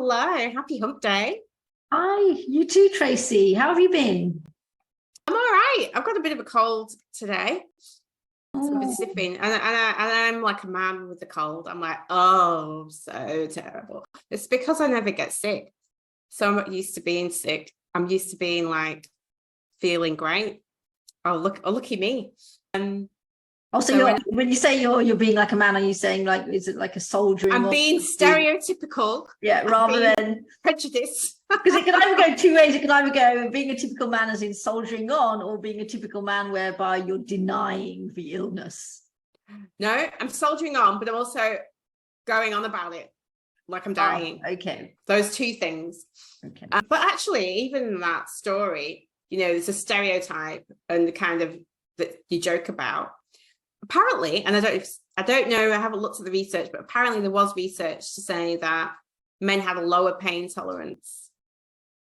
hello. Happy hump day. Hi, you too, Tracy. How have you been? I'm all right. I've got a bit of a cold today. So I've been Oh, sipping, and I'm like a man with the cold. I'm like, oh, so terrible. It's because I never get sick. So I'm not used to being sick. I'm used to being like feeling great. Oh, lucky me. also, So when you say you're being like a man, are you saying like, is it like a soldiering? I'm being stereotypical. Yeah, rather than prejudice. Because it can either go two ways. It can either go being a typical man as in soldiering on, or being a typical man whereby you're denying the illness. No, I'm soldiering on, but I'm also going on about it like I'm dying. Oh, okay. Those two things. Okay. But actually, even in that story, there's a stereotype and the kind of that you joke about. Apparently, and I don't know, I haven't looked at the research, but apparently there was research to say that men have a lower pain tolerance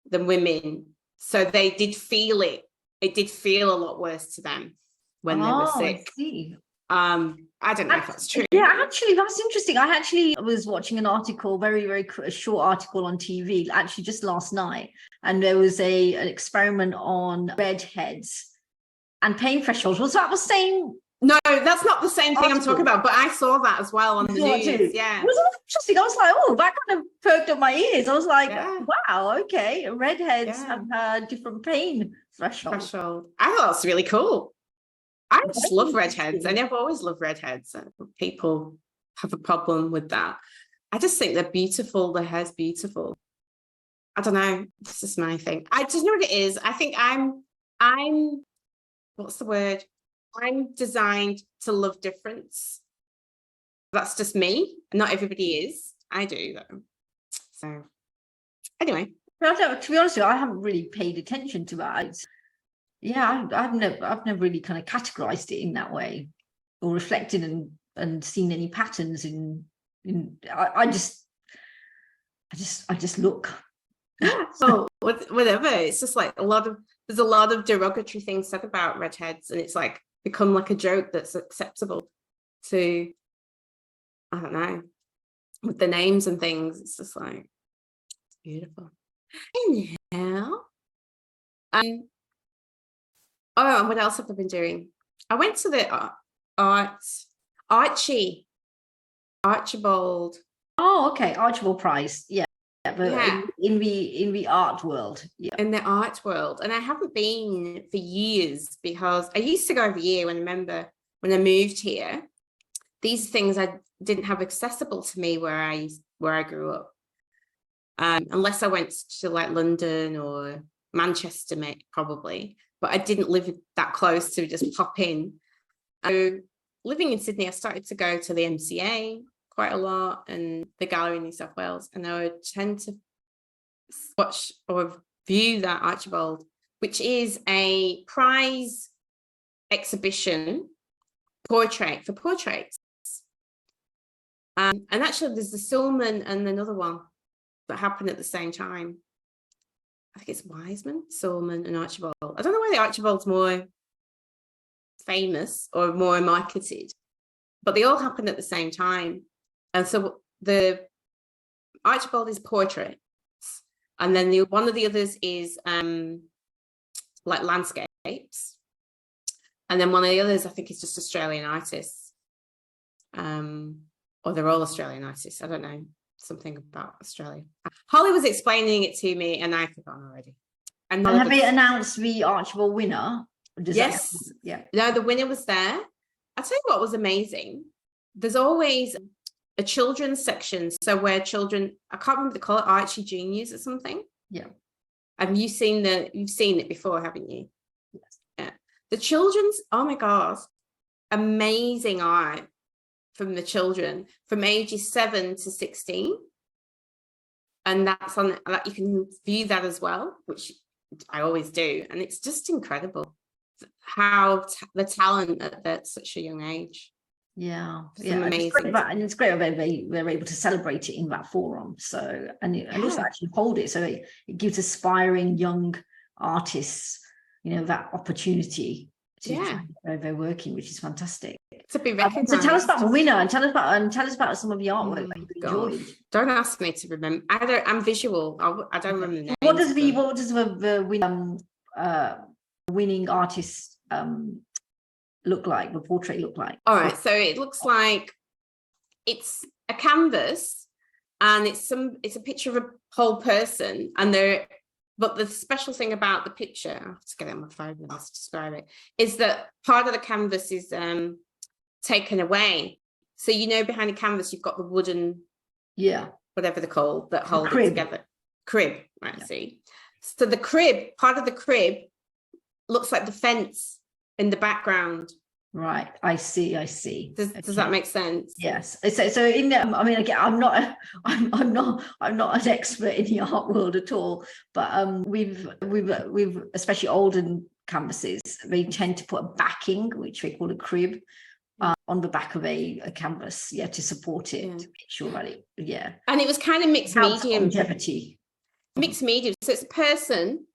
than women. So they did feel it. It did feel a lot worse to them when they were sick. I see. I don't know if that's true. Yeah, actually, that's interesting. I actually was watching an article, very short article on TV, actually just last night, and there was an experiment on redheads and pain thresholds. Was that the same? No, that's not the same thing I'm talking about, but I saw that as well on the news. Too. Yeah. It was interesting. I was like, oh, that kind of perked up my ears. I was like, wow, okay. Redheads have different pain threshold. I thought that's really cool. I just love redheads. And I've always loved redheads. People have a problem with that. I just think they're beautiful. Their hair's beautiful. I don't know. This is my thing. I just know what it is. I think I'm what's the word? I'm designed to love difference. That's just me. Not everybody is. I do though. So anyway. To be honest with you, I haven't really paid attention to that. I've never really kind of categorized it in that way or reflected and seen any patterns I just look. Oh, whatever. It's just like there's a lot of derogatory things said about redheads, and it's like become like a joke that's acceptable to, I don't know, with the names and things. It's just like, it's beautiful. Anyhow, oh, what else have I been doing? I went to the Archibald. Oh, okay, Archibald Prize. Yeah. But in the art world, in the art world, and I haven't been for years because I used to go every year. When I moved here, these things I didn't have accessible to me where I grew up, unless I went to like London or Manchester, probably. But I didn't live that close to just pop in. So living in Sydney, I started to go to the MCA quite a lot and the gallery in New South Wales, and I would tend to watch or view that Archibald, which is a prize exhibition portraits. And actually there's the Silman and another one that happened at the same time. I think it's Wiseman, Silman and Archibald. I don't know why the Archibald's more famous or more marketed, but they all happened at the same time. And so the Archibald is portraits, and then one of the others is like landscapes, and then one of the others I think is just Australian artists, or they're all Australian artists. I don't know, something about Australia. Holly was explaining it to me, and I've forgotten already. And have they announced the Archibald winner? Yes. No, the winner was there. I'll tell you what was amazing. There's always a children's section, so where children, I can't remember, they call it Archie Juniors or something. Yeah. Have you seen you've seen it before, haven't you? Yes. Yeah. The children's, oh my God, amazing art from the children from ages 7 to 16. And that's on that, you can view that as well, which I always do. And it's just incredible how the talent at such a young age. Yeah, amazing. It's great they're able to celebrate it in that forum. So and also actually hold it, so it gives aspiring young artists, that opportunity Yeah, they're working, which is fantastic. to be So recognised. tell us about the winner, and tell us about some of the artwork that you Gosh. enjoyed. Don't ask me to remember. I'm visual. I don't remember the names. What does the winning artist look like? The portrait look like? All right, so it looks like it's a canvas, and it's a picture of a whole person, and but the special thing about the picture, I have to get it on my phone and let's describe it, is that part of the canvas is taken away. So behind the canvas you've got the wooden, whatever they're called, that hold it together. Crib, right? Yeah. See, so the crib, part of the crib looks like the fence in the background. Right, I see. Does that make sense? Yes. So in there, I mean, again, I'm not an expert in the art world at all, but we've especially olden canvases, they tend to put a backing, which we call a crib, on the back of a canvas, to support it, to make sure that it, And it was kind of mixed medium. Longevity. Mixed medium. So it's a person,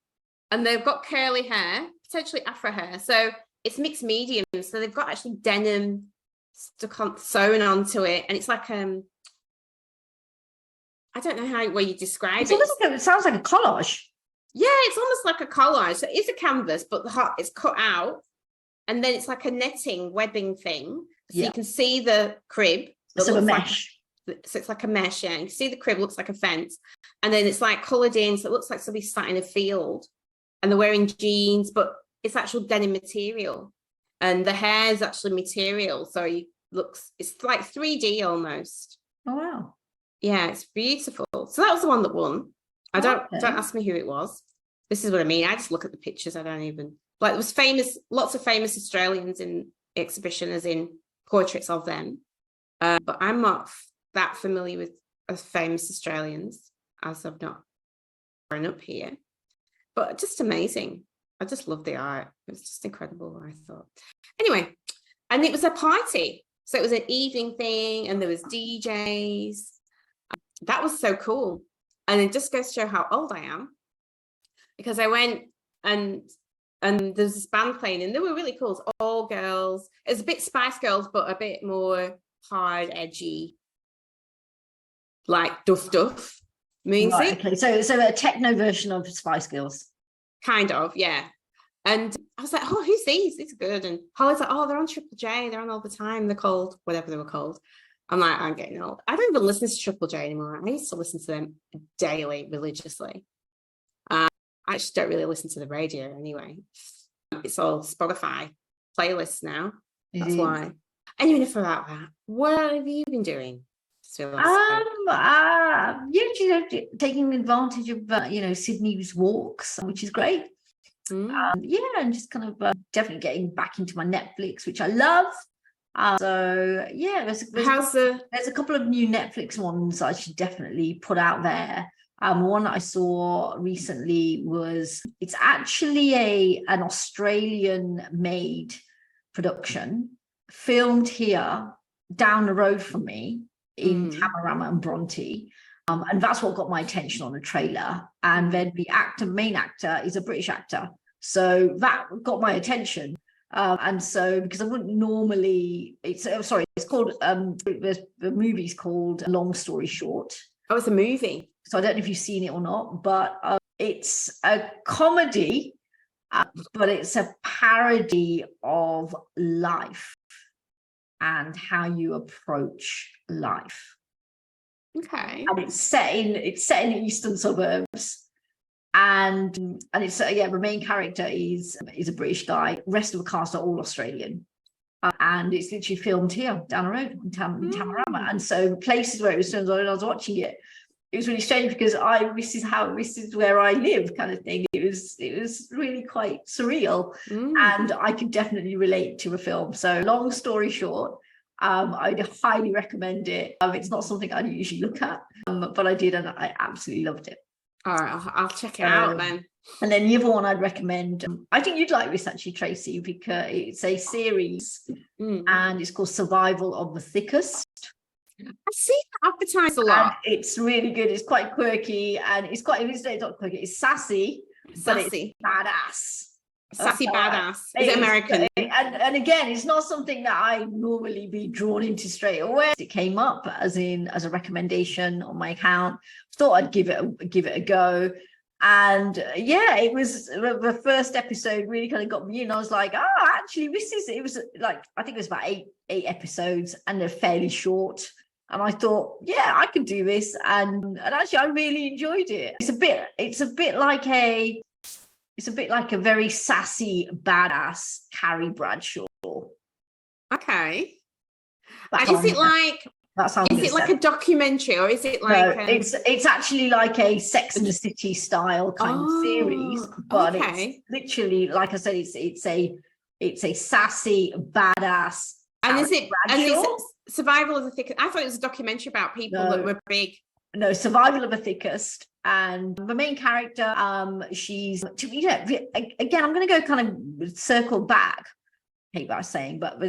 and they've got curly hair, potentially afro hair. So it's mixed medium, so they've got actually denim sewn onto it, and it's like I don't know way you describe it. It sounds like a collage. Yeah, it's almost like a collage. So it's a canvas, but it's cut out, and then it's like a netting webbing thing, so you can see the crib. So a mesh. So it's like a mesh. Yeah, you can see the crib looks like a fence, and then it's like coloured in, so it looks like somebody sat in a field, and they're wearing jeans, but it's actual denim material, and the hair is actually material, so it's like 3D almost. Oh wow. Yeah, it's beautiful. So that was the one that won. Don't ask me who it was. This is what I mean. I just look at the pictures. I don't even it was lots of famous Australians in the exhibition, as in portraits of them, but I'm not that familiar with famous Australians, as I've not grown up here. But just amazing. I just love the art. It was just incredible, I thought. Anyway, and it was a party. So it was an evening thing, and there was DJs. That was so cool. And it just goes to show how old I am, because I went and there's this band playing, and they were really cool. It's all girls. It was a bit Spice Girls, but a bit more hard, edgy, like duff music. Right, okay, so a techno version of Spice Girls. Kind of, yeah. And I was like, oh, who's these? It's good. And Holly's like, oh, they're on Triple J. They're on all the time. They're called whatever they were called. I'm like, I'm getting old. I don't even listen to Triple J anymore. I used to listen to them daily, religiously. I actually don't really listen to the radio anyway. It's all Spotify playlists now. That's why. Anyway, enough about that. What have you been doing? Taking advantage of Sydney's walks, which is great. And just kind of definitely getting back into my Netflix, which I love. There's a couple of new Netflix ones I should definitely put out there. One that I saw recently it's actually an Australian made production, filmed here down the road from me in Tamarama and Bronte. And that's what got my attention on the trailer. And then the main actor is a British actor. So that got my attention. And so, because I wouldn't normally, it's called, the movie's called Long Story Short. Oh, it's a movie. So I don't know if you've seen it or not, but it's a comedy, but it's a parody of life and how you approach life. Okay. And it's set in the eastern suburbs, and it's the main character is a British guy. The rest of the cast are all Australian, and it's literally filmed here down the road in Tamarama. And so places where it was filmed, when I was watching it, it was really strange because this is where I live, kind of thing. It was really quite surreal, and I could definitely relate to a film. So long story short, I'd highly recommend it. It's not something I usually look at, but I did, and I absolutely loved it. All right, I'll check it out then. And then the other one I'd recommend, I think you'd like this actually, Tracy, because it's a series, and it's called Survival of the Thickest. I see that advertised a lot. And it's really good. It's quite quirky, and it's not quirky. It's sassy, but it's badass. Sassy badass. Is it American? And again, it's not something that I normally be drawn into straight away. It came up as a recommendation on my account. Thought I'd give it a go. And yeah, it was the first episode really kind of got me in. I was like, actually, it was like, I think it was about eight episodes, and they're fairly short. And I thought, yeah, I could do this. And actually, I really enjoyed it. It's a bit like a very sassy, badass Carrie Bradshaw. Okay. And is it like a documentary, or is it like it's actually like a Sex and the City style kind of series, but it's literally, like I said, it's a sassy, badass. And is it survival of the thickest? I thought it was a documentary about people that were big. No, survival of the thickest. And the main character, she's, again, I'm going to go kind of circle back. I hate what I was saying, but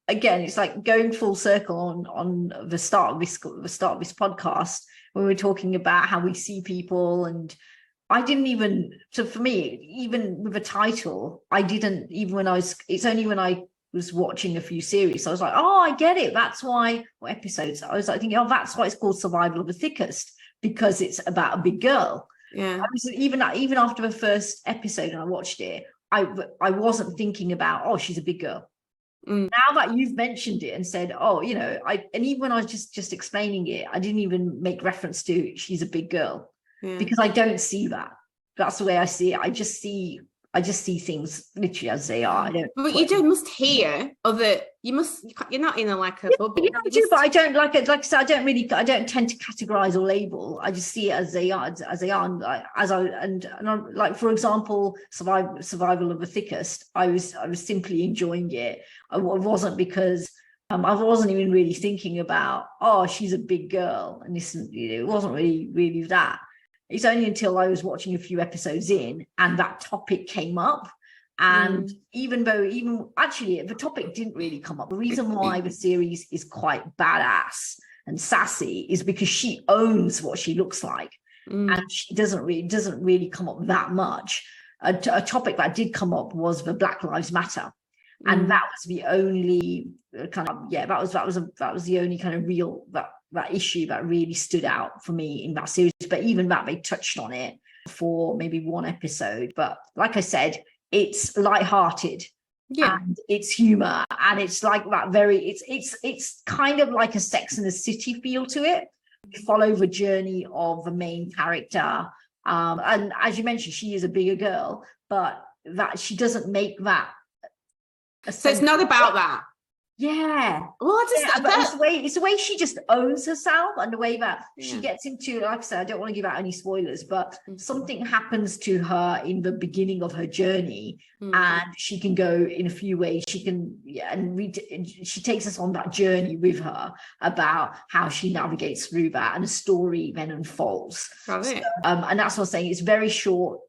again, it's like going full circle on the start of this podcast, when we're talking about how we see people. And I didn't even, so for me, even with a title, I didn't even it's only when I was watching a few series, I was like, oh, I get it. That's why, what episodes? I was like thinking, oh, that's why it's called Survival of the Thickest, because it's about a big girl. Yeah. Even after the first episode and I watched it, I wasn't thinking about, oh, she's a big girl. Now that you've mentioned it and said, oh, and even when I was just explaining it, I didn't even make reference to she's a big girl, because I don't see that. That's the way I see it. I just see things literally as they are. But you must hear other. You're not in a bubble. Yeah, I do, but I don't like it. Like I said, I don't tend to categorize or label. I just see it as they are, and I'm, like, for example, survival of the thickest. I was simply enjoying it. I wasn't, because I wasn't even really thinking about, oh, she's a big girl, and this, it wasn't really that. It's only until I was watching a few episodes in and that topic came up. And even actually the topic didn't really come up, the reason why the series is quite badass and sassy is because she owns what she looks like. And she doesn't really come up that much. A topic that did come up was the Black Lives Matter. And that was the only kind of, that was the only kind of real, that issue that really stood out for me in that series. But even that, they touched on it for maybe one episode. But like I said, it's lighthearted, and it's humor, and it's like that it's kind of like a Sex and the City feel to it. You follow the journey of the main character, and as you mentioned, she is a bigger girl, but that she doesn't make that. So it's not about that. Yeah. Well, it's the way she just owns herself, and the way that she gets into, like I said, I don't want to give out any spoilers, but something happens to her in the beginning of her journey, and she can go in a few ways. She can, she takes us on that journey with her about how she navigates through that, and the story then unfolds. And that's what I'm saying. It's very short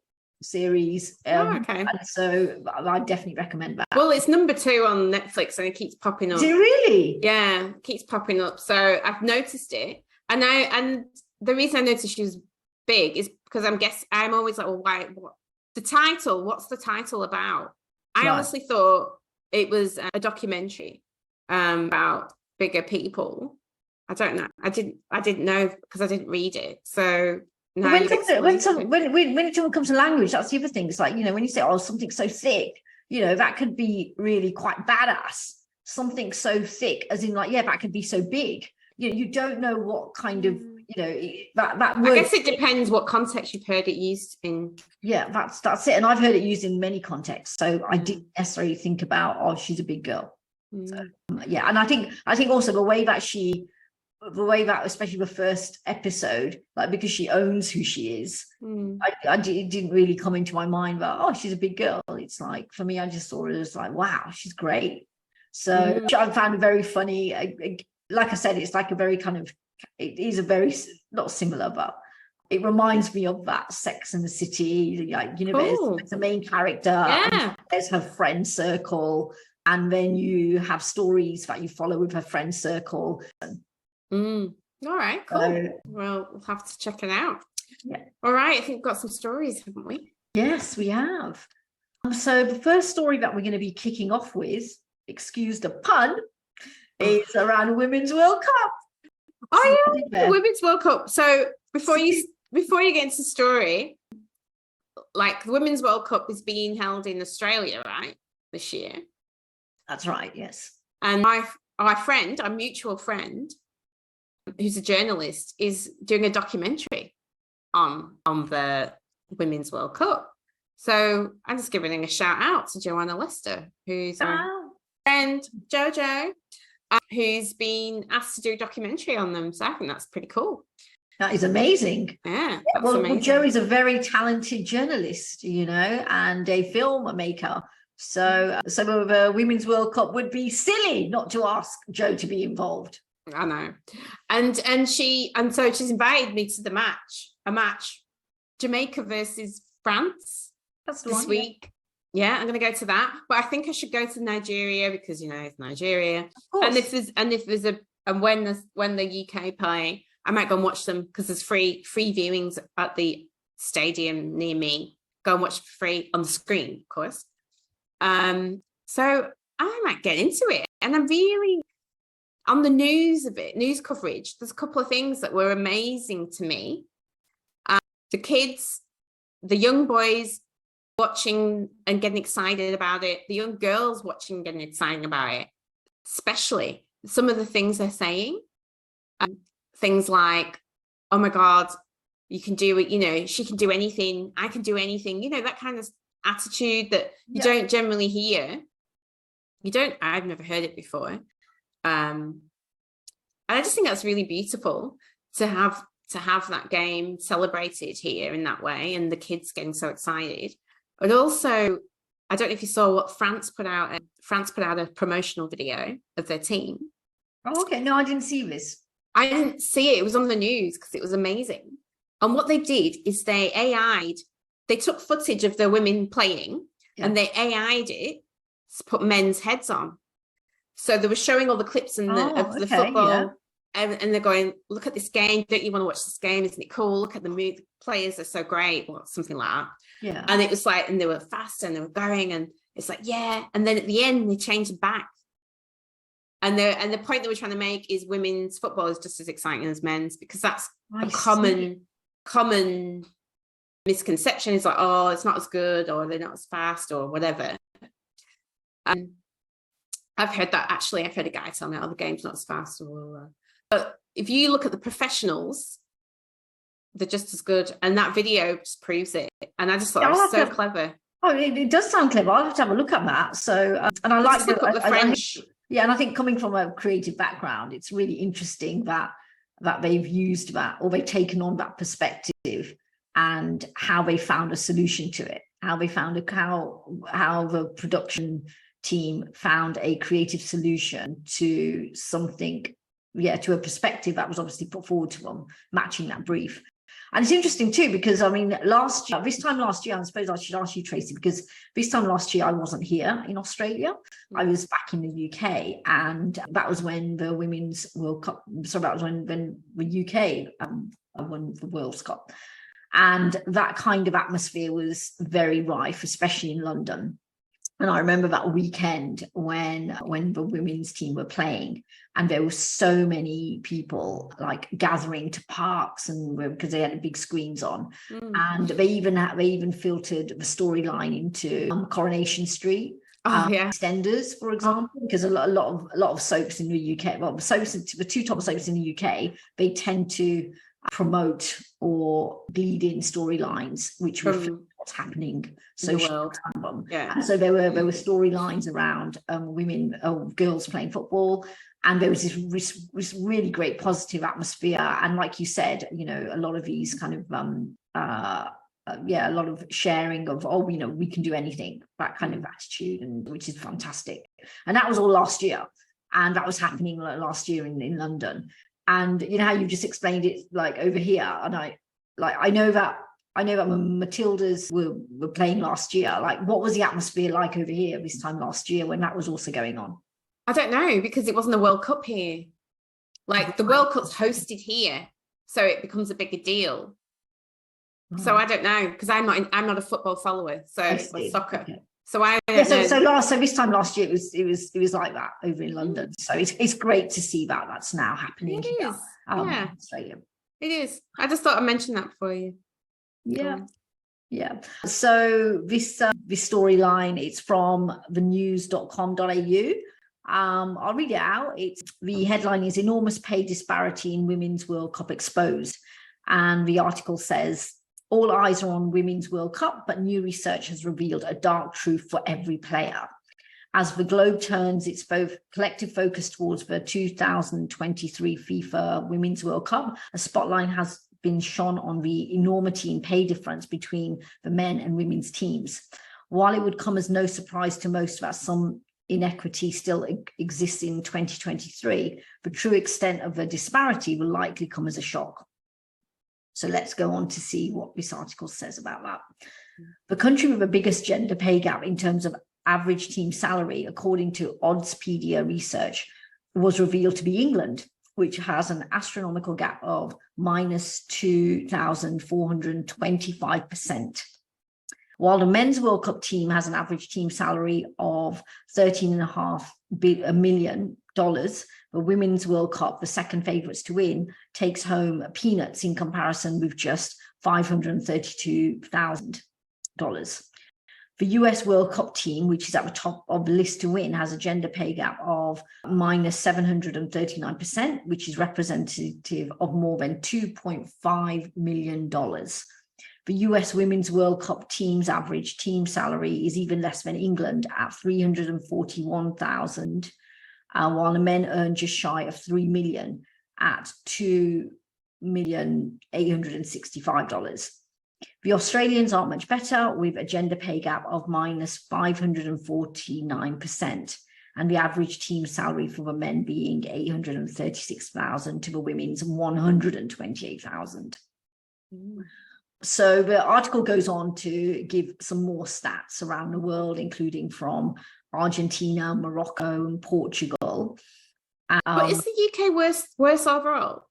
series, and so I definitely recommend that. Well, it's number 2 on Netflix, and it keeps popping up. Is it really? Yeah, it keeps popping up. So I've noticed it, and the reason I noticed she was big is because I'm always like, well, why? What's the title about? I honestly thought it was a documentary about bigger people. I don't know. I didn't know, because I didn't read it. So when it comes to language, that's the other thing. It's like, when you say, oh, something so thick, that could be really quite badass. Something so thick, as in like, that could be so big. You don't know what kind of, that word. I guess it depends what context you've heard it used in. Yeah, that's it. And I've heard it used in many contexts. So I didn't necessarily think about, oh, she's a big girl. So, and I think also the way that especially the first episode, like, because she owns who she is, it didn't really come into my mind that, oh, she's a big girl. It's like, for me, I just saw it as like, wow, she's great. So I found it very funny. Like I said, it's like a very kind of, it is a very, not similar, but it reminds me of that Sex and the City, like, there's the main character, and there's her friend circle, and then you have stories that you follow with her friend circle. All right, cool. Well, we'll have to check it out. All right, I think we've got some stories, haven't we? Yes, we have. So the first story that we're going to be kicking off with, excuse the pun, is around Women's World Cup. Oh yeah, the Women's World Cup. So before you get into the story, like the Women's World Cup is being held in Australia, right, this year? That's right, yes. And our mutual friend, who's a journalist, is doing a documentary on the Women's World Cup. So I'm just giving a shout out to Joanna Lester, who's our friend Jojo, who's been asked to do a documentary on them. So I think that's pretty cool. That is amazing. Yeah, well, Jo is a very talented journalist, and a filmmaker. So the Women's World Cup would be silly not to ask Jo to be involved. I know. And so she's invited me to a match, Jamaica versus France. That's the this one, week. Yeah, I'm going to go to that. But I think I should go to Nigeria because it's Nigeria. Of course. And when the UK play, I might go and watch them because there's free viewings at the stadium near me. Go and watch for free on the screen, of course. So I might get into it. And I'm really on the news coverage. There's a couple of things that were amazing to me. The kids, the young boys watching and getting excited about it, the young girls watching and getting excited about it, especially some of the things they're saying. Things like, oh my God, you can do it, she can do anything, I can do anything, that kind of attitude that you don't generally hear. I've never heard it before. And I just think that's really beautiful to have that game celebrated here in that way, and the kids getting so excited. But also, I don't know if you saw what France put out. France put out a promotional video of their team. Oh, okay. No, I didn't see this. I didn't see it. It was on the news because it was amazing. And what they did is they took footage of the women playing and they AI'd it to put men's heads on. So they were showing all the clips of the football. And they're going, look at this game. Don't you want to watch this game? Isn't it cool? Look at the players are so great. Or something like that. Yeah. And it was like, and they were fast and they were going, and it's like, yeah. And then at the end, they changed it back. And the point that we're trying to make is women's football is just as exciting as men's, because that's a common misconception. Is like, oh, it's not as good, or they're not as fast, or whatever. I've heard that actually. I've heard a guy tell me, oh, the game's not as fast, or but if you look at the professionals, they're just as good. And that video just proves it. And I just thought it was so clever. Oh, it does sound clever. I'll have to have a look at that. So, and I like the French. And I think coming from a creative background, it's really interesting that they've used that, or they've taken on that perspective, and how they found a solution to it. How they found how the production team found a creative solution to something. To a perspective that was obviously put forward to them, matching that brief. And it's interesting too, because I mean, this time last year, I suppose I should ask you, Tracy, because this time last year I wasn't here in Australia. I was back in the UK, and that was when the Women's World Cup. So that was when the UK won the World Cup, and that kind of atmosphere was very rife, especially in London. And I remember that weekend when the women's team were playing, and there were so many people like gathering to parks, and because they had big screens on, and they even filtered the storyline into Coronation Street. EastEnders, for example, because a lot of soaps in the UK, the two top soaps in the UK, they tend to promote or bleed in storylines which reflect what's happening socially. So there were storylines around girls playing football, and there was this really great positive atmosphere. And like you said, a lot of these kind of a lot of sharing of, we can do anything, that kind of attitude, and which is fantastic. And that was all last year, and that was happening last year in London. And how you just explained it, like over here, and I know that when Matildas were playing last year, like what was the atmosphere like over here this time last year when that was also going on? I don't know, because it wasn't a World Cup here. Like the World Cup's hosted here, so it becomes a bigger deal. So I don't know, because I'm not a football follower, so or soccer. Okay. So I don't know. So this time last year it was like that over in London. So it's great to see that that's now happening. It is. Yeah. Australia. It is. I just thought I'd mention that for you. Yeah. Yeah. So this storyline, it's from thenews.com.au. I'll read it out. The headline is "Enormous Pay Disparity in Women's World Cup Exposed." And the article says, "All eyes are on Women's World Cup, but new research has revealed a dark truth for every player. As the globe turns its collective focus towards the 2023 FIFA Women's World Cup, a spotlight has been shone on the enormity in pay difference between the men and women's teams. While it would come as no surprise to most that some inequity still exists in 2023, the true extent of the disparity will likely come as a shock." So let's go on to see what this article says about that. The country with the biggest gender pay gap in terms of average team salary, according to Oddspedia research, was revealed to be England, which has an astronomical gap of minus 2,425%. While the men's World Cup team has an average team salary of $13.5 million, the Women's World Cup, the second favourites to win, takes home peanuts in comparison with just $532,000. The US World Cup team, which is at the top of the list to win, has a gender pay gap of minus 739%, which is representative of more than $2.5 million. The US Women's World Cup team's average team salary is even less than England at $341,000, while the men earn just shy of $3 million at $2,865,000. The Australians aren't much better, with a gender pay gap of minus 549%, and the average team salary for the men being $836,000 to the women's $128,000. So the article goes on to give some more stats around the world, including from Argentina, Morocco, and Portugal. But is the UK worse overall?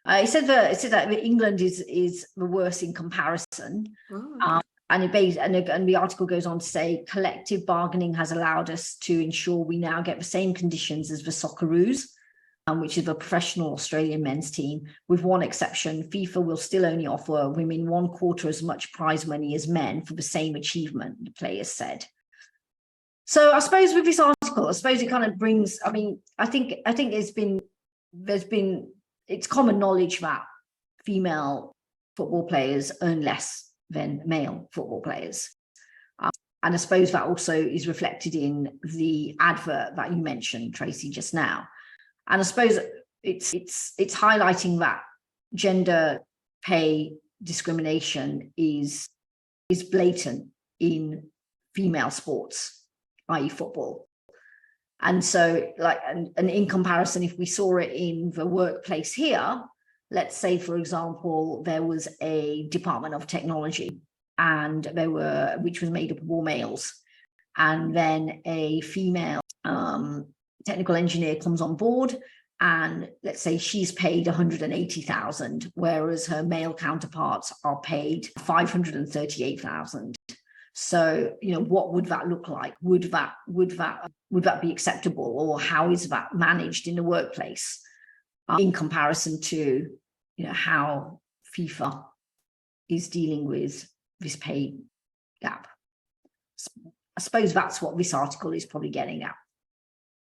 It said that England is the worst in comparison. Oh, okay. And the article goes on to say collective bargaining has allowed us to ensure we now get the same conditions as the Socceroos, which is the professional Australian men's team. With one exception, FIFA will still only offer women 1/4 as much prize money as men for the same achievement, the players said. So I suppose with this article, I suppose it kind of brings, I think it's common knowledge that female football players earn less than male football players. And I suppose that also is reflected in the advert that you mentioned, Tracy, just now. And I suppose it's highlighting that gender pay discrimination is blatant in female sports, i.e. football. And so, and in comparison, if we saw it in the workplace here, let's say, for example, there was a Department of Technology, and which was made up of all males, and then a female technical engineer comes on board, and let's say she's paid $180,000, whereas her male counterparts are paid $538,000. So, what would that look like? Would that be acceptable, or how is that managed in the workplace in comparison to, how FIFA is dealing with this pay gap? I suppose that's what this article is probably getting at.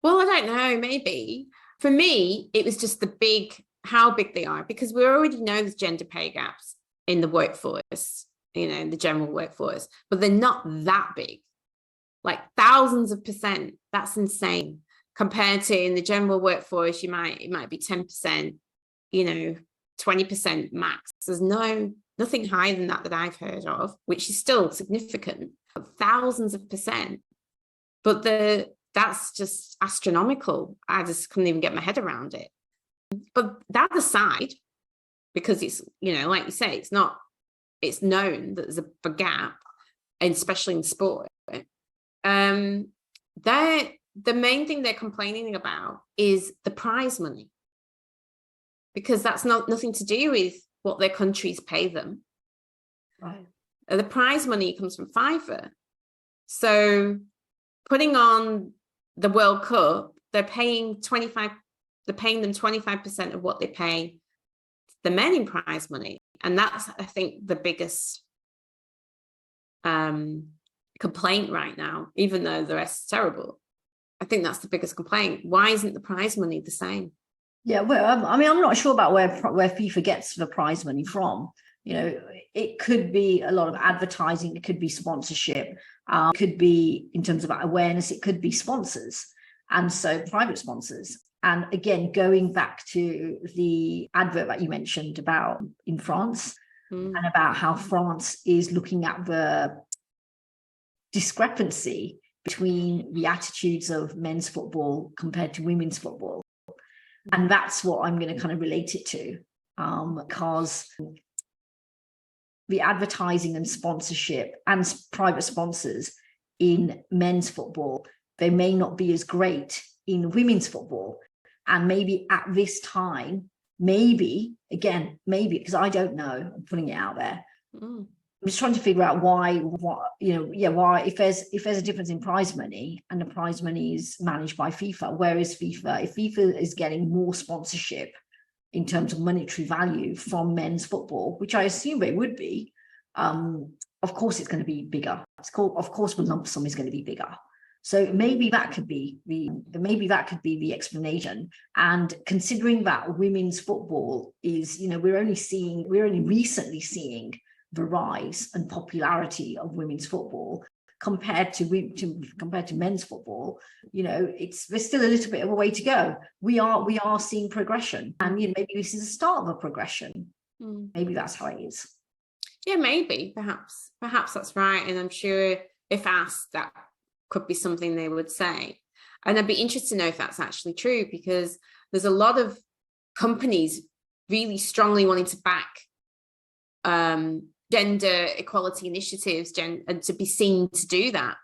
Well, I don't know, maybe. For me, it was just how big they are, because we already know there's gender pay gaps in the workforce, in the general workforce, but they're not that big, like thousands of percent. That's insane. Compared to in the general workforce, it might be 10%, 20% max. There's nothing higher than that I've heard of, which is still significant, but thousands of percent. But that's just astronomical. I just couldn't even get my head around it. But that aside, because it's, like you say, it's known that there's a gap, and especially in sport. The main thing they're complaining about is the prize money, because that's nothing to do with what their countries pay them. Right. The prize money comes from FIFA. So putting on the World Cup, they're paying them 25% of what they pay the men in prize money. And that's, I think, the biggest complaint right now, even though the rest is terrible. I think that's the biggest complaint. Why isn't the prize money the same? Yeah, well, I mean, I'm not sure about where FIFA gets the prize money from. You know, it could be a lot of advertising, it could be sponsorship, it could be in terms of awareness, it could be sponsors, and so private sponsors. And again, going back to the advert that you mentioned about in France, and about how France is looking at the discrepancy between the attitudes of men's football compared to women's football. And that's what I'm going to kind of relate it to, because the advertising and sponsorship and private sponsors in men's football, they may not be as great in women's football. And maybe at this time, maybe, because I don't know, I'm putting it out there. I'm just trying to figure out why, if there's a difference in prize money and the prize money is managed by FIFA, where is FIFA? If FIFA is getting more sponsorship in terms of monetary value from men's football, which I assume it would be, of course it's going to be bigger. Of course the lump sum is going to be bigger. So maybe that could be the explanation. And considering that women's football is, we're only recently seeing the rise and popularity of women's football compared to men's football, there's still a little bit of a way to go. We are seeing progression, and maybe this is the start of a progression. Maybe that's how it is. Yeah, maybe, perhaps that's right. And I'm sure if asked, that could be something they would say. And I'd be interested to know if that's actually true, because there's a lot of companies really strongly wanting to back gender equality initiatives and to be seen to do that.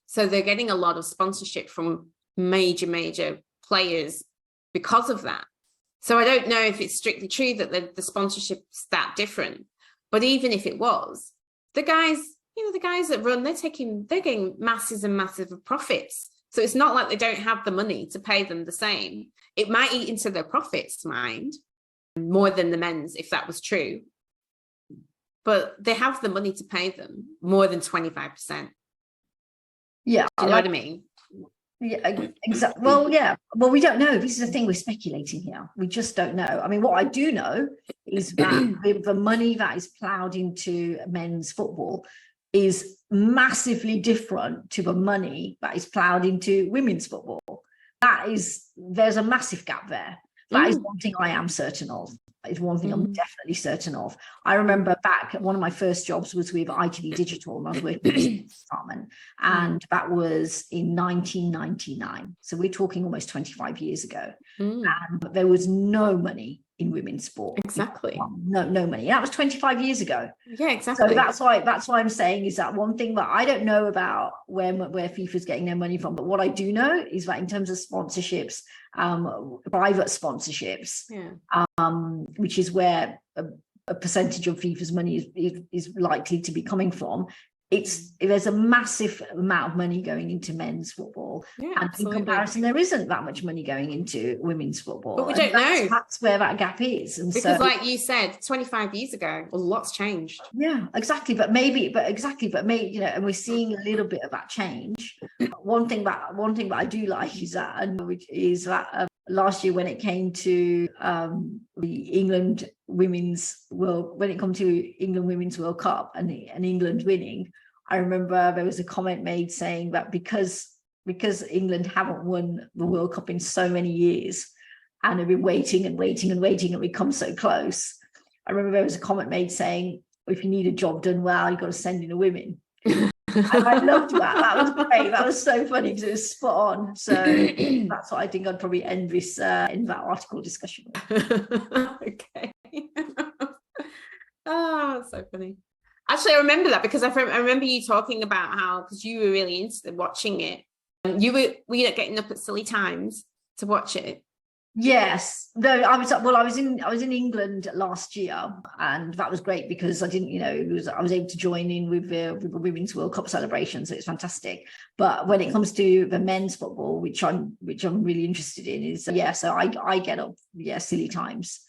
So they're getting a lot of sponsorship from major players because of that. So I don't know if it's strictly true that the sponsorship's that different, but even if it was, the guys that run, they're getting masses and massive of profits. So it's not like they don't have the money to pay them the same. It might eat into their profits, mind, more than the men's, if that was true. But they have the money to pay them more than 25%. Yeah. Do you know what I mean? Yeah, exactly. Well, yeah. Well, we don't know. This is the thing, we're speculating here. We just don't know. I mean, what I do know is that the money that is ploughed into men's football is massively different to the money that is ploughed into women's football. There's a massive gap there. That is one thing I am certain of. Is one thing I'm definitely certain of. I remember back, one of my first jobs was with ITV Digital, and I was working in the sports department, and that was in 1999. So we're talking almost 25 years ago. But there was no money in women's sport. Exactly. No money. That was 25 years ago. Yeah, exactly. So that's why I'm saying is that one thing that I don't know about where FIFA is getting their money from, but what I do know is that in terms of sponsorships, private sponsorships, which is where a percentage of FIFA's money is likely to be coming from. There's a massive amount of money going into men's football, and absolutely. In comparison, there isn't that much money going into women's football. But we don't know. That's where that gap is, and because, like you said, 25 years ago, a lot's changed. Yeah, exactly. But maybe, and we're seeing a little bit of that change. One thing that I do like is that, last year when it came to the England Women's World Cup and England winning, I remember there was a comment made saying that because England haven't won the World Cup in so many years and have been waiting and we come so close. I remember there was a comment made saying, if you need a job done well, you've got to send in the women. And I loved that. That was great. That was so funny because it was spot on. So that's what I think I'd probably end that article discussion with. Okay. Oh, so funny. Actually, I remember that because I remember you talking about how, because you were really into watching it, were getting up at silly times to watch it. Yes, though I was in England last year, and that was great because I didn't, I was able to join in with the Women's World Cup celebration, so it's fantastic. But when it comes to the men's football, which I'm really interested in, is so I get up silly times.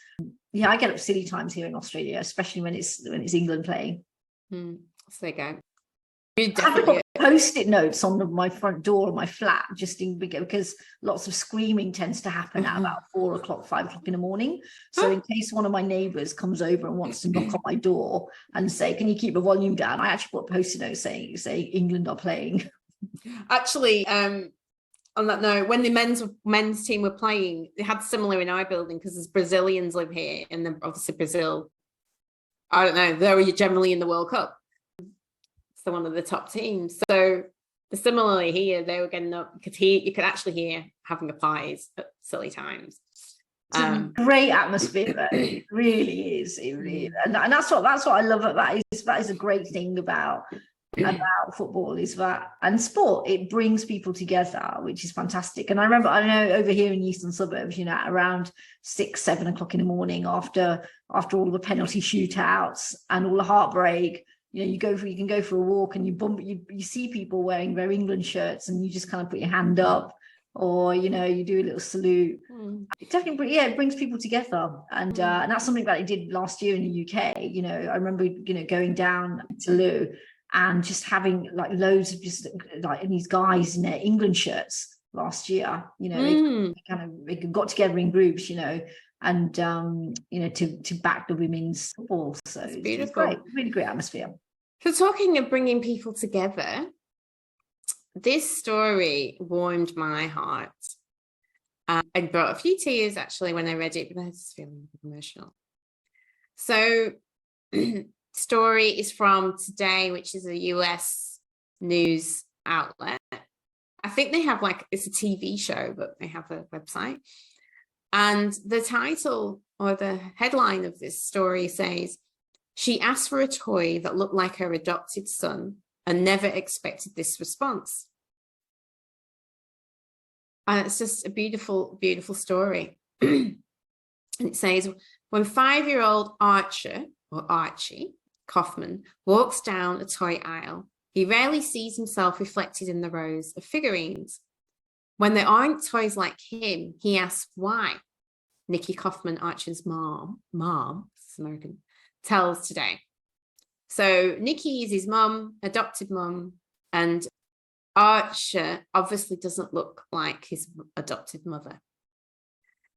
I get up silly times here in Australia, especially when it's England playing. So there you go. I have to put post-it notes on my front door of my flat, because lots of screaming tends to happen at about 4 o'clock, 5 o'clock in the morning. So in case one of my neighbours comes over and wants to knock on my door and say, "Can you keep the volume down?" I actually put post-it notes saying England are playing. Actually, on that note, when the men's team were playing, they had similar in our building because there's Brazilians live here, and then obviously Brazil, I don't know, they're generally in the World Cup. So one of the top teams. So similarly here, they were getting up. You could actually hear having a parties at silly times. It's a great atmosphere. It really is. It really is. And that's what I love about it. That is a great thing about football, is that, and sport, it brings people together, which is fantastic. And I know over here in the eastern suburbs, around 6-7 o'clock in the morning, after all the penalty shootouts and all the heartbreak, you can go for a walk and you see people wearing their England shirts, and you just kind of put your hand up, or you do a little salute. It definitely it brings people together, and that's something that I did last year in the UK. I remember going down to Lou and just having like loads of just like these guys in their England shirts last year. They got together in groups, and to back the women's football. So it's beautiful. It's great, really great atmosphere. So talking of bringing people together, this story warmed my heart. I brought a few tears actually when I read it, but I was feeling emotional. So story is from Today, which is a US news outlet. I think they have it's a TV show, but they have a website. And the title or the headline of this story says, "She asked for a toy that looked like her adopted son and never expected this response." And it's just a beautiful, beautiful story. And it says, when 5-year-old Archie Kaufman walks down a toy aisle, he rarely sees himself reflected in the rows of figurines. When there aren't toys like him, he asks why. Nikki Kaufman, Archie's mom, it's American, tells Today. So Nikki is his mum, adopted mum, and Archie obviously doesn't look like his adopted mother.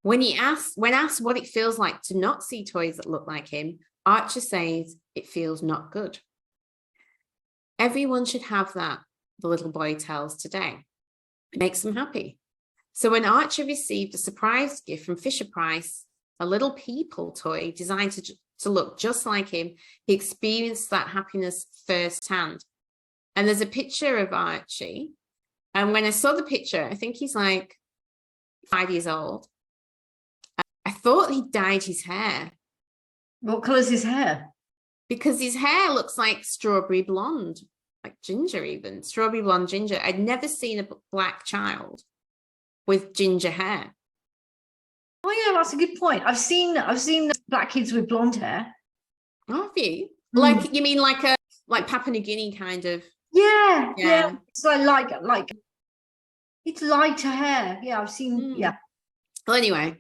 When asked what it feels like to not see toys that look like him, Archie says it feels not good. Everyone should have that, the little boy tells Today. It makes him happy. So when Archie received a surprise gift from Fisher-Price, a little people toy designed to look just like him, he experienced that happiness firsthand. And there's a picture of Archie. And when I saw the picture, I think he's like 5 years old. I thought he dyed his hair. What colour is his hair? Because his hair looks like strawberry blonde, like ginger even, strawberry blonde ginger. I'd never seen a black child with ginger hair. Oh yeah, that's a good point. I've seen black kids with blonde hair. Have you? Like, you mean like Papua New Guinea kind of? Yeah. So I like it's lighter hair. Yeah, I've seen. Yeah. Well, anyway,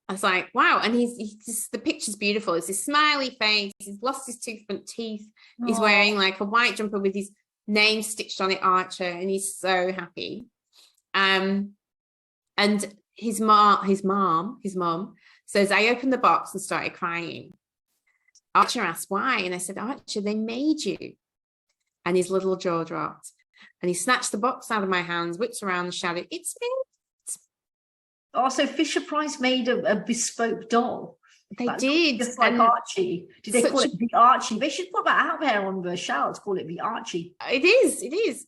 I was like, wow. And he's just, the picture's beautiful. It's his smiley face. He's lost his two front teeth. He's wearing like a white jumper with his name stitched on it, Archer, and he's so happy. And his mom says, I opened the box and started crying. Archer asked why, and I said, Archer, they made you. And his little jaw dropped, and he snatched the box out of my hands, whipped around and shouted, "It's me!" Also, Fisher-Price made a bespoke doll. They did, just like Archie. Did they call it the Archie? They should put that out there on the shelves. Call it the Archie. It is.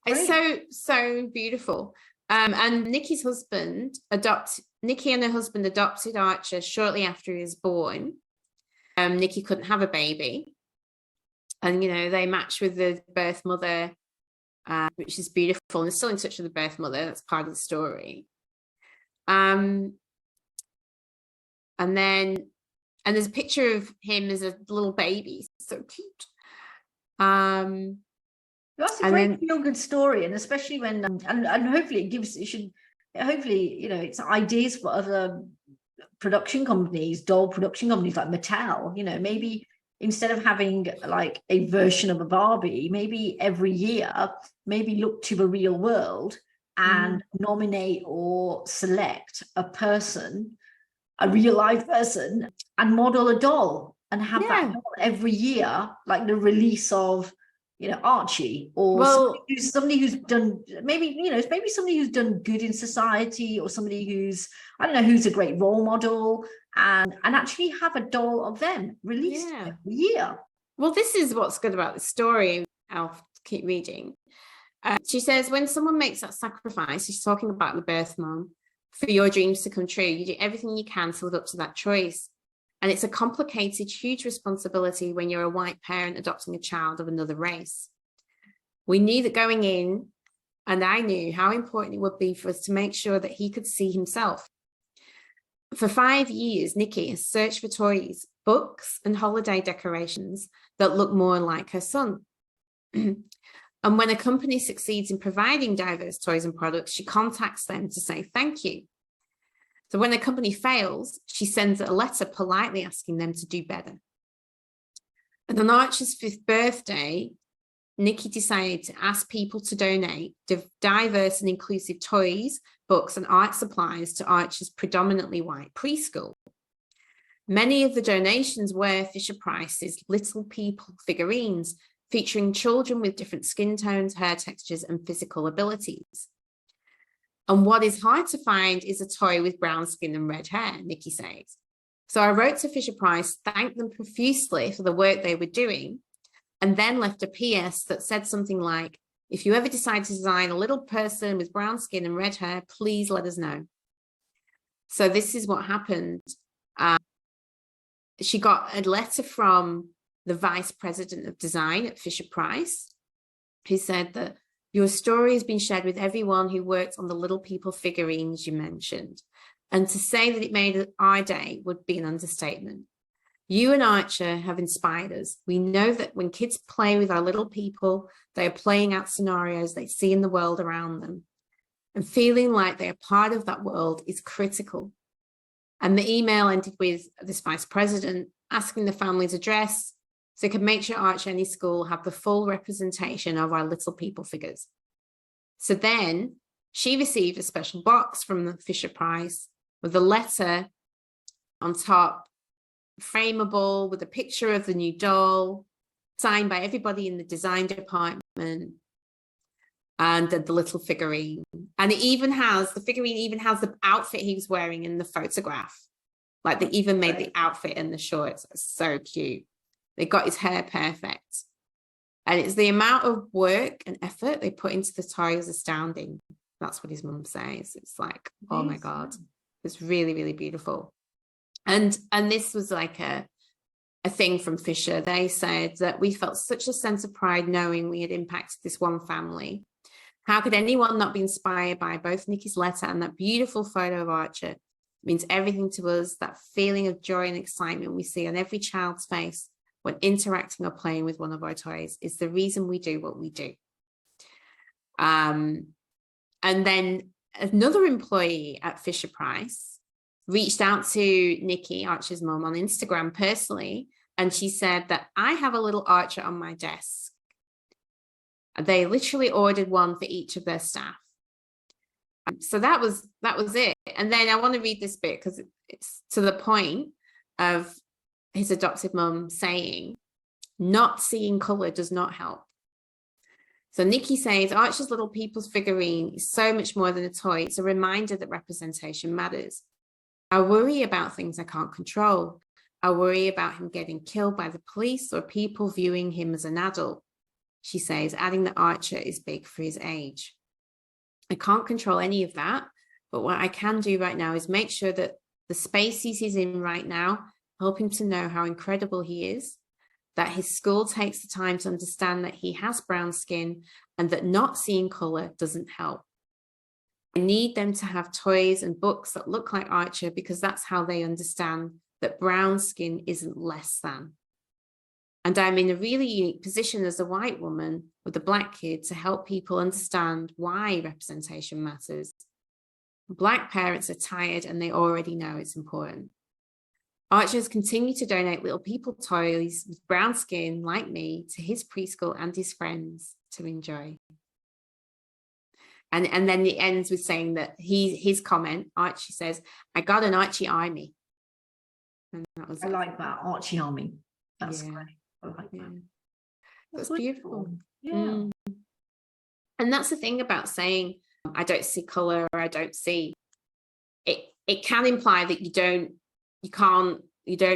It's so beautiful. And Nikki and her husband adopted Archer shortly after he was born. Nikki couldn't have a baby, and they matched with the birth mother, which is beautiful, and they're still in touch with the birth mother. That's part of the story. And there's a picture of him as a little baby, so cute. That's a great feel-good story, and especially when and hopefully hopefully it's ideas for other production companies, doll production companies like Mattel. Maybe instead of having like a version of a Barbie, maybe every year, maybe look to the real world and nominate or select a person, a real life person, and model a doll and have that doll every year, like the release of Archie, or somebody who's done maybe somebody who's done good in society, or somebody who's, I don't know, who's a great role model, and actually have a doll of them released every year. Well, this is what's good about the story. I'll keep reading. She says, when someone makes that sacrifice, she's talking about the birth mom, for your dreams to come true, you do everything you can to live up to that choice. And it's a complicated, huge responsibility when you're a white parent adopting a child of another race. We knew that going in, and I knew how important it would be for us to make sure that he could see himself. For 5 years, Nikki has searched for toys, books, and holiday decorations that look more like her son. And when a company succeeds in providing diverse toys and products, she contacts them to say thank you. So when a company fails, she sends a letter politely asking them to do better. And on Archie's 5th birthday, Nikki decided to ask people to donate diverse and inclusive toys, books, and art supplies to Archie's predominantly white preschool. Many of the donations were Fisher-Price's Little People figurines, featuring children with different skin tones, hair textures, and physical abilities. And what is hard to find is a toy with brown skin and red hair, Nikki says. So I wrote to Fisher-Price, thanked them profusely for the work they were doing, and then left a PS that said something like, if you ever decide to design a little person with brown skin and red hair, please let us know. So this is what happened. She got a letter from the vice president of design at Fisher-Price, who said that your story has been shared with everyone who worked on the Little People figurines you mentioned. And to say that it made our day would be an understatement. You and Archer have inspired us. We know that when kids play with our little people, they are playing out scenarios they see in the world around them. And feeling like they are part of that world is critical. And the email ended with this vice president asking the family's address so they could make sure Archer and his school have the full representation of our little people figures. So then she received a special box from the Fisher-Price with a letter on top, frameable, with a picture of the new doll, signed by everybody in the design department, and the little figurine. And the figurine even has the outfit he was wearing in the photograph. Like they even made the outfit and the shorts. So cute. They got his hair perfect. And it's the amount of work and effort they put into the toy is astounding. That's what his mum says. It's like, oh my God, it's really, really beautiful. And this was like a thing from Fisher. They said that we felt such a sense of pride knowing we had impacted this one family. How could anyone not be inspired by both Nikki's letter and that beautiful photo of Archer? It means everything to us, that feeling of joy and excitement we see on every child's face when interacting or playing with one of our toys is the reason we do what we do. And then another employee at Fisher-Price reached out to Nikki, Archer's mum, on Instagram personally, and she said that I have a little Archer on my desk. They literally ordered one for each of their staff. So that was it. And then I want to read this bit because it's to the point of his adoptive mum saying, not seeing color does not help. So Nikki says, Archer's Little People's figurine is so much more than a toy. It's a reminder that representation matters. I worry about things I can't control. I worry about him getting killed by the police or people viewing him as an adult. She says, adding that Archer is big for his age. I can't control any of that, but what I can do right now is make sure that the space he's in right now, help him to know how incredible he is, that his school takes the time to understand that he has brown skin and that not seeing color doesn't help. I need them to have toys and books that look like Archie, because that's how they understand that brown skin isn't less than. And I'm in a really unique position as a white woman with a black kid to help people understand why representation matters. Black parents are tired and they already know it's important. Archie has continued to donate little people toys with brown skin like me to his preschool and his friends to enjoy. And then it ends with saying that his comment, Archie says, "I got an Archie army." And that was I like that, Archie army. That's yeah. great. I like that. That's beautiful. Yeah. And that's the thing about saying, I don't see color, or I don't see it. It can imply that you don't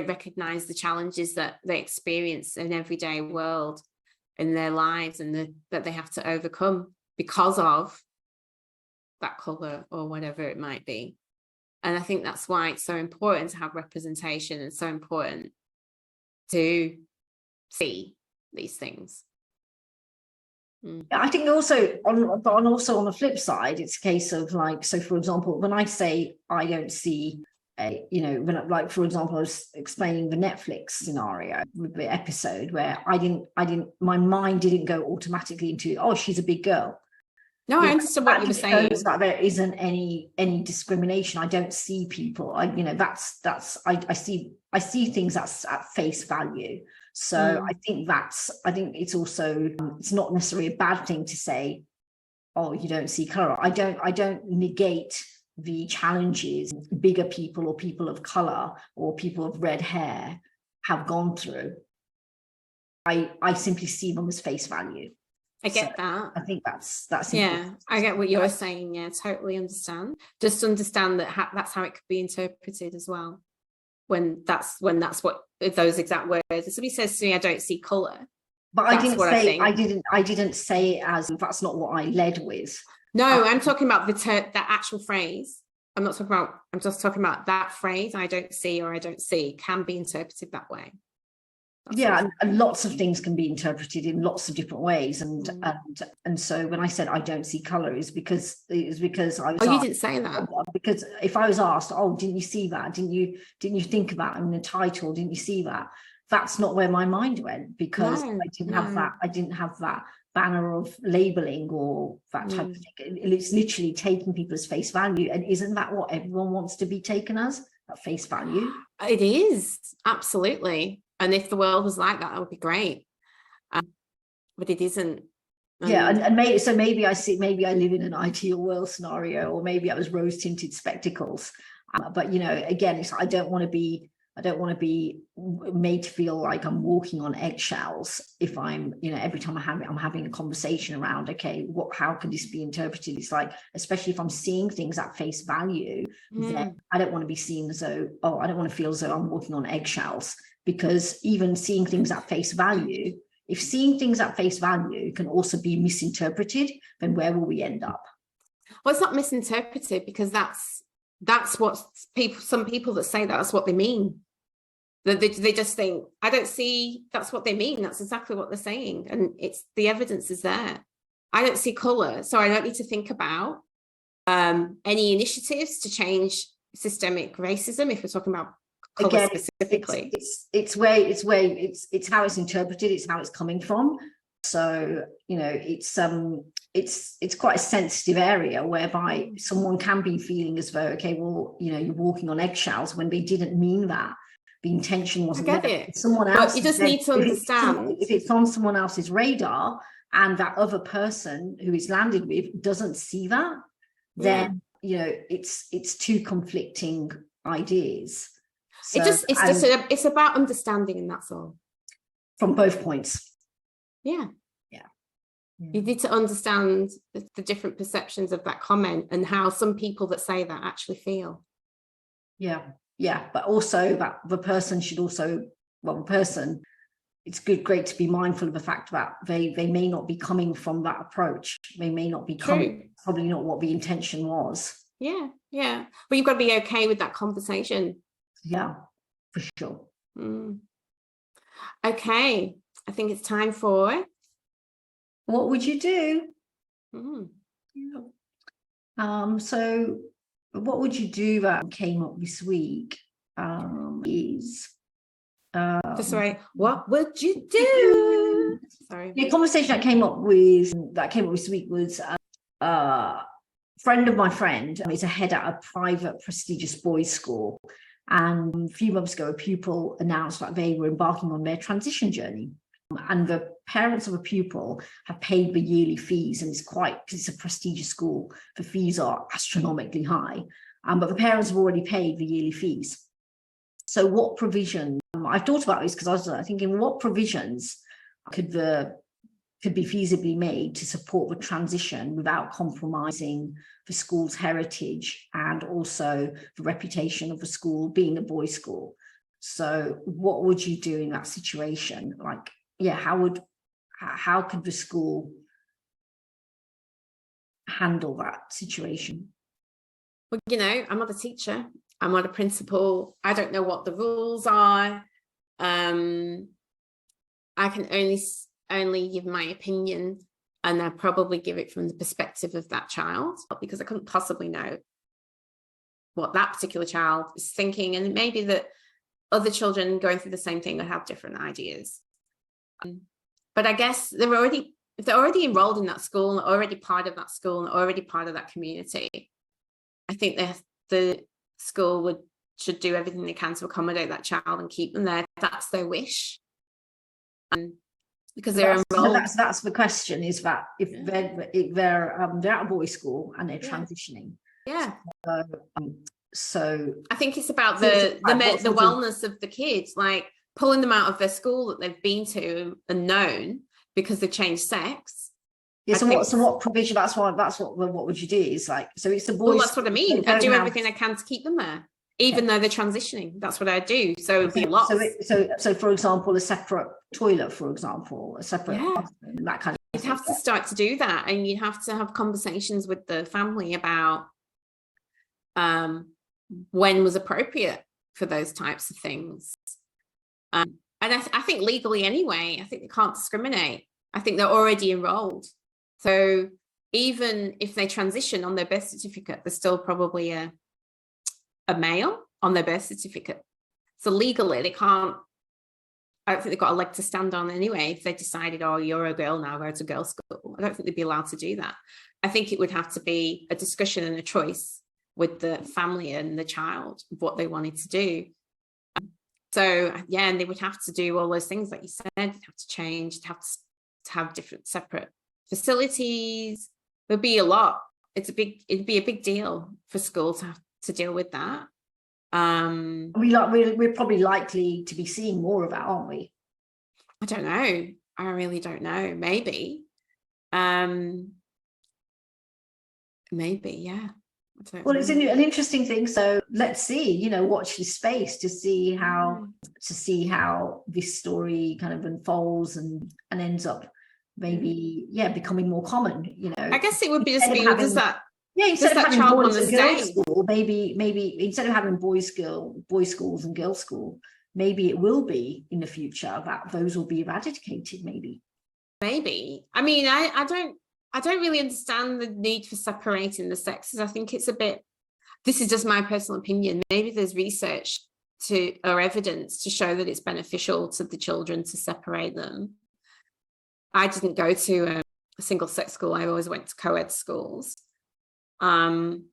recognize the challenges that they experience in everyday world in their lives, and that they have to overcome because of that color or whatever it might be. And I think that's why it's so important to have representation, and so important to see these things. I think also on the flip side, it's a case of like, so for example, when I say I don't see when, like, for example, I was explaining the Netflix scenario with the episode where my mind didn't go automatically into, oh, she's a big girl. No, I understand what you were saying. That there isn't any discrimination. I don't see people. I see things at face value. So I think it's also, it's not necessarily a bad thing to say, oh, you don't see color. I don't negate the challenges bigger people or people of color or people of red hair have gone through. I simply see them as face value. I get that. I think that's yeah, important. I get what you're saying. Yeah, totally understand. Just understand that that's how it could be interpreted as well. When that's what those exact words. If somebody says to me, "I don't see color," but I didn't say it as, that's not what I led with. No, I'm talking about that actual phrase. I'm just talking about that phrase. I don't see, or I don't see, can be interpreted that way. Yeah, and lots of things can be interpreted in lots of different ways, and so when I said I don't see color, is because I was. Oh, you didn't say that. Because if I was asked, oh, didn't you see that? Didn't you think about it in the title? Didn't you see that? That's not where my mind went, because I didn't have that banner of labeling or that type of thing. It's literally taking people's face value, and isn't that what everyone wants to be taken as? At face value? It is, absolutely. And if the world was like that would be great. But it isn't. Yeah, and maybe I live in an ideal world scenario, or maybe I was rose-tinted spectacles. But again, I don't want to be made to feel like I'm walking on eggshells if I'm, every time I'm having a conversation around, okay, how can this be interpreted? It's like, especially if I'm seeing things at face value, then I don't want to be seen as though, I don't want to feel as though I'm walking on eggshells, because even seeing things at face value, if seeing things at face value can also be misinterpreted, then where will we end up? Well, it's not misinterpreted, because that's what some people that say that's what they mean. They just think, I don't see, that's what they mean. That's exactly what they're saying. And the evidence is there. I don't see color, so I don't need to think about any initiatives to change systemic racism, if we're talking about color. Again, specifically. It's how it's interpreted, it's how it's coming from. So, it's quite a sensitive area whereby someone can be feeling as though, okay, well, you're walking on eggshells, when they didn't mean that. The intention wasn't there. It. Someone else. But you just need to understand. If it's on someone else's radar, and that other person who it's landed with doesn't see that, then it's two conflicting ideas. So, it's about understanding, and that's all. From both points. Yeah. You need to understand the different perceptions of that comment, and how some people that say that actually feel. Yeah, but also that the person should also, it's great to be mindful of the fact that they may not be coming from that approach. They may not be coming, probably not what the intention was. Yeah. But you've got to be okay with that conversation. Yeah, for sure. Okay, I think it's time for... What would you do? So what would you do that came up this week is sorry, what would you do? Sorry. The conversation that came up this week was friend of my friend is a head at a private prestigious boys' school, and a few months ago a pupil announced that they were embarking on their transition journey, and the parents of a pupil have paid the yearly fees, and it's a prestigious school, the fees are astronomically high, but the parents have already paid the yearly fees. So what provision, I've thought about this because I was thinking, what provisions could be feasibly made to support the transition without compromising the school's heritage and also the reputation of the school being a boys' school. So what would you do in that situation? Like, yeah, how could the school handle that situation? Well, you know, I'm not a teacher, I'm not a principal, I don't know what the rules are. I can only give my opinion, and I probably give it from the perspective of that child, because I couldn't possibly know what that particular child is thinking, and maybe that other children going through the same thing would have different ideas. But I guess if they're already enrolled in that school and already part of that school and already part of that community, I think the school should do everything they can to accommodate that child and keep them there if that's their wish. Because they're enrolled. That's the question, is that if they're at a boys' school and they're transitioning. Yeah. So I think it's about the wellness of the kids, like pulling them out of their school that they've been to and known because they've changed sex. Yeah. So what provision? What would you do? Is like, so it's a boys. Well, that's what I mean. I do everything I can to keep them there, even though they're transitioning. That's what I do. So it'd be lots. So for example, a separate toilet, for example, a separate bathroom, that kind of. You'd have to start to do that, and you'd have to have conversations with the family about when was appropriate for those types of things. And I think legally anyway, I think they can't discriminate. I think they're already enrolled. So even if they transition on their birth certificate, there's still probably a male on their birth certificate. So legally they can't, I don't think they've got a leg to stand on anyway. If they decided, oh, you're a girl now, go to girls' school, I don't think they'd be allowed to do that. I think it would have to be a discussion and a choice with the family and the child of what they wanted to do. So yeah, and they would have to do all those things that you said. They'd have to change, they'd have to have different separate facilities. There'd be a lot. It'd be a big deal for school to have to deal with that. We're probably likely to be seeing more of that, aren't we? I don't know. I really don't know. Maybe. Maybe, yeah. Well, it's an interesting thing. So let's see, watch this space to see how this story kind of unfolds and ends up maybe becoming more common. I guess it would be just be that. Yeah, instead of having boys and girls school, maybe instead of having boys schools and girls school, maybe it will be in the future that those will be eradicated. Maybe. I mean, I don't really understand the need for separating the sexes. I think it's this is just my personal opinion. Maybe there's research or evidence to show that it's beneficial to the children to separate them. I didn't go to a single sex school. I always went to co-ed schools. And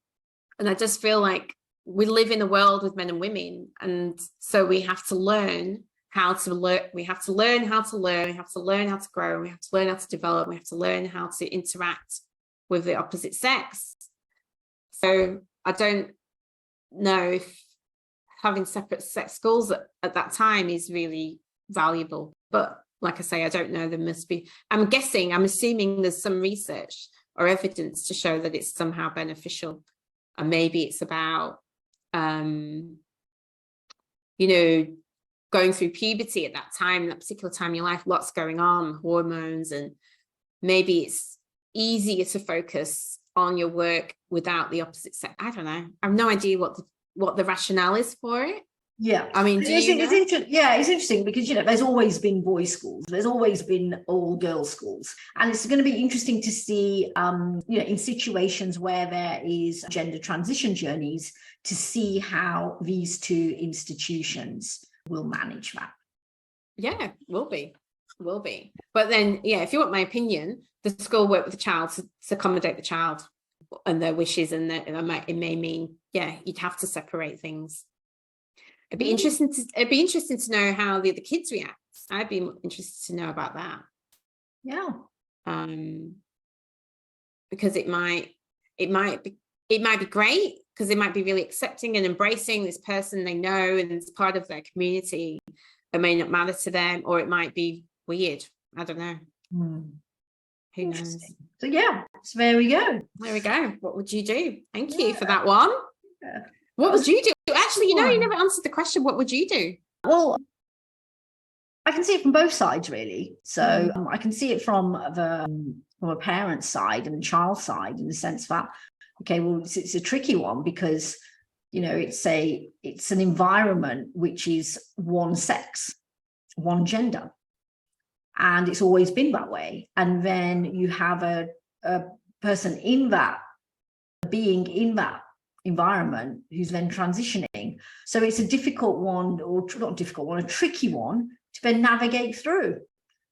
I just feel like we live in a world with men and women. And so we have to learn how to learn. We have to learn how to learn. We have to learn how to grow. We have to learn how to develop. We have to learn how to interact with the opposite sex. So I don't know if having separate sex schools at that time is really valuable. But like I say, I don't know. There must be, I'm assuming there's some research or evidence to show that it's somehow beneficial. And maybe it's about, going through puberty at that time, that particular time in your life, lots going on, hormones, and maybe it's easier to focus on your work without the opposite sex. I don't know. I have no idea what the rationale is for it. Yeah, I mean, it's interesting because, you know, there's always been boys' schools, there's always been all girls' schools, and it's going to be interesting to see, you know, in situations where there is gender transition journeys, to see how these two institutions will manage that. Yeah, will be. But then, yeah, if you want my opinion, the school work with the child to accommodate the child and their wishes, and that it may mean, yeah, you'd have to separate things. It'd be interesting to know how the other kids react. I'd be interested to know about that. Yeah. Because it might be great, because they might be really accepting and embracing this person they know and it's part of their community. It may not matter to them, or it might be weird. I don't know. Who knows? So yeah, so there we go. What would you do? Thank you for that one. Yeah. What would you do? Actually, you know, you never answered the question. What would you do? Well, I can see it from both sides, really. So I can see it from a parent's side and the child's side, in the sense that, okay, well, it's a tricky one, because, you know, it's an environment which is one sex, one gender, and it's always been that way. And then you have a person in that, being in that environment, who's then transitioning. So it's a difficult one, or not difficult one, a tricky one to then navigate through.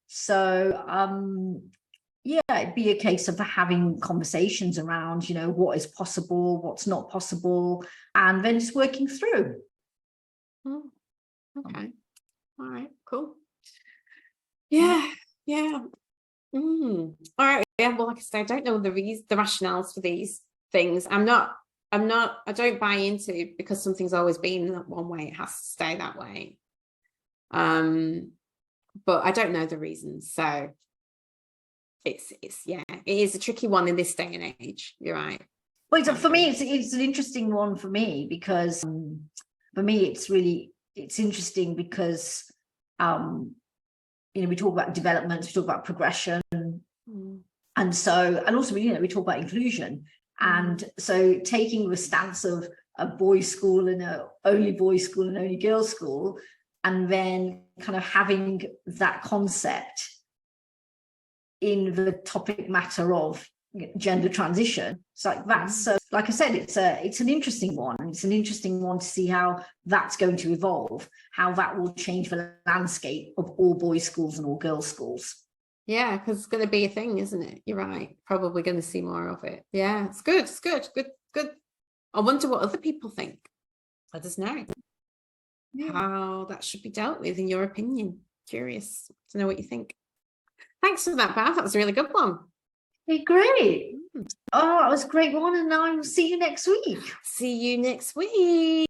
So yeah, it'd be a case of having conversations around, you know, what is possible, what's not possible, and then just working through. Okay. All right, cool. Yeah. All right. Yeah, well, like I said, I don't know the rationales for these things. I don't buy into, because something's always been that one way, it has to stay that way. But I don't know the reasons. So it is a tricky one in this day and age. You're right. Well, for me, it's an interesting one for me, because for me, it's interesting because, you know, we talk about development, we talk about progression, and also, you know, we talk about inclusion. And so taking the stance of a boys' school and only boys' school and only girls' school, and then kind of having that concept in the topic matter of gender transition. It's like, that's like I said, it's an interesting one. It's an interesting one to see how that's going to evolve, how that will change the landscape of all boys' schools and all girls' schools. Yeah, because it's going to be a thing, isn't it? You're right. Probably going to see more of it. Yeah, it's good. I wonder what other people think. Let us know how that should be dealt with, in your opinion. Curious to know what you think. Thanks for that, Bath. That was a really good one. Hey, great. Oh, that was a great one. And now I will see you next week. See you next week.